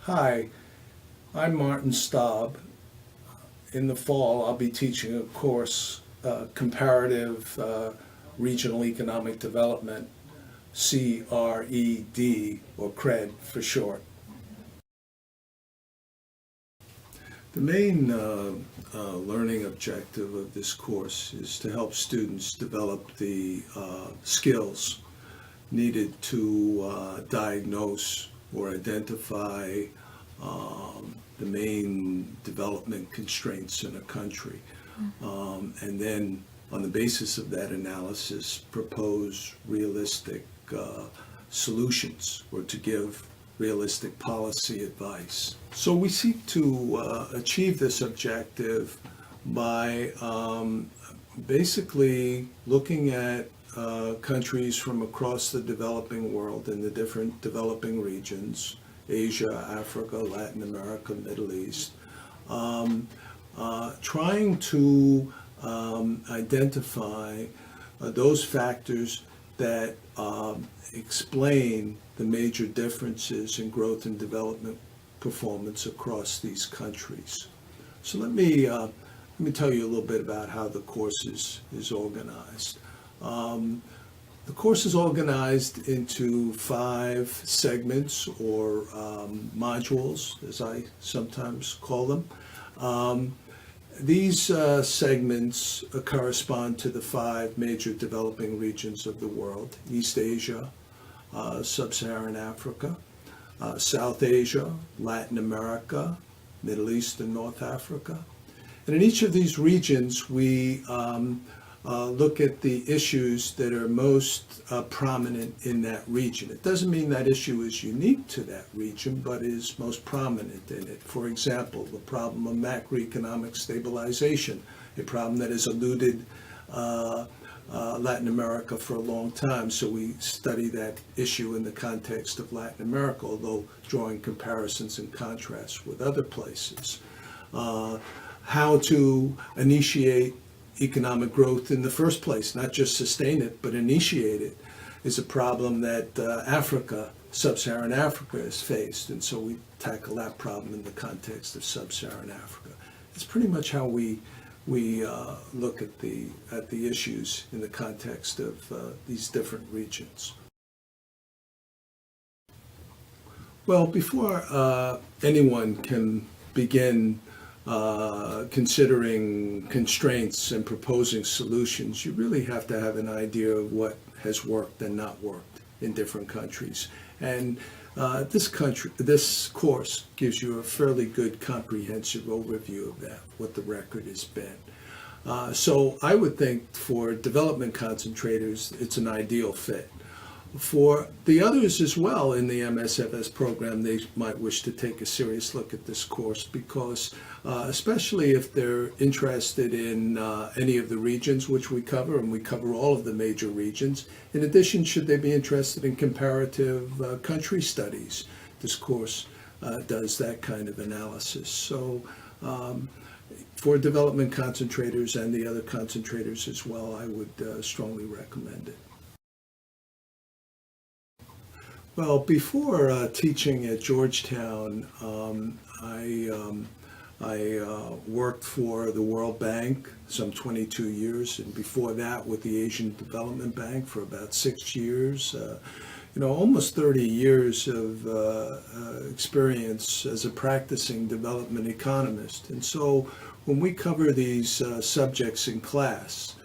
Hi, I'm Martin Staub. In the fall, I'll be teaching a course, Comparative Regional Economic Development, CRED, or CRED for short. The main learning objective of this course is to help students develop the skills needed to diagnose or identify the main development constraints in a country. And then on the basis of that analysis, propose realistic solutions or to give realistic policy advice. So we seek to achieve this objective by basically looking at countries from across the developing world in the different developing regions, Asia, Africa, Latin America, Middle East, trying to identify those factors that explain the major differences in growth and development performance across these countries. So let me tell you a little bit about how the course is organized. The course is organized into 5 segments or modules, as I sometimes call them. These segments correspond to the 5 major developing regions of the world: East Asia, Sub-Saharan Africa, South Asia, Latin America, Middle East and North Africa. And in each of these regions, we look at the issues that are most prominent in that region. It doesn't mean that issue is unique to that region, but is most prominent in it. For example, the problem of macroeconomic stabilization, a problem that has eluded Latin America for a long time. So we study that issue in the context of Latin America, although drawing comparisons and contrasts with other places. How to initiate economic growth in the first place, not just sustain it, but initiate it, is a problem that Africa, Sub-Saharan Africa, has faced. And so we tackle that problem in the context of Sub-Saharan Africa. It's pretty much how we look at the issues in the context of these different regions. Well, before anyone can begin considering constraints and proposing solutions, you really have to have an idea of what has worked and not worked in different countries. And this course gives you a fairly good comprehensive overview of that, what the record has been. So I would think for development concentrators, it's an ideal fit. For the others as well in the MSFS program, they might wish to take a serious look at this course because, especially if they're interested in any of the regions which we cover, and we cover all of the major regions. In addition, should they be interested in comparative country studies, this course does that kind of analysis. So for development concentrators and the other concentrators as well, I would strongly recommend it. Well, before teaching at Georgetown, I worked for the World Bank some 22 years, and before that with the Asian Development Bank for about 6 years. Almost 30 years of experience as a practicing development economist. And so when we cover these subjects in class,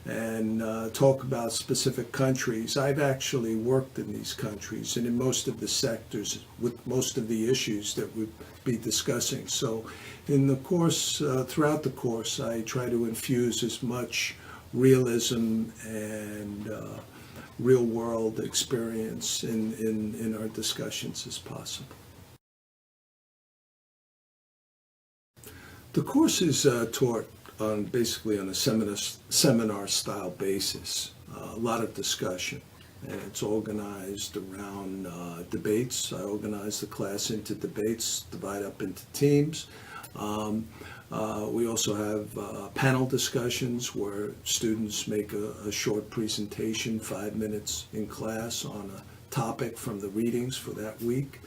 and talk about specific countries, I've actually worked in these countries and in most of the sectors with most of the issues that we'll be discussing. So in the course, throughout the course, I try to infuse as much realism and real world experience in our discussions as possible. The course is taught basically on a seminar style basis, a lot of discussion, and it's organized around debates. I organize the class into debates, divide up into teams. We also have panel discussions where students make a short presentation, 5 minutes in class, on a topic from the readings for that week.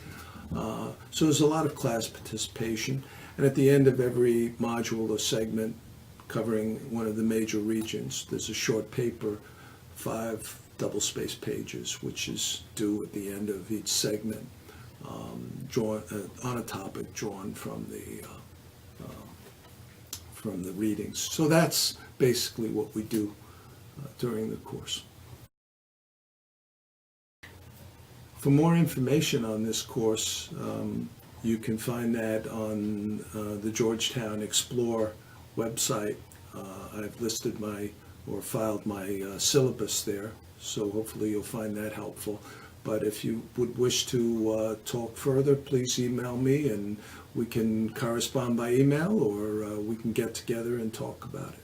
So there's a lot of class participation. And at the end of every module or segment covering one of the major regions, there's a short paper, 5 double-spaced pages, which is due at the end of each segment, drawn on a topic drawn from the readings. So that's basically what we do during the course. For more information on this course, you can find that on the Georgetown Explore website. I've listed filed my syllabus there, so hopefully you'll find that helpful. But if you would wish to talk further, please email me and we can correspond by email, or we can get together and talk about it.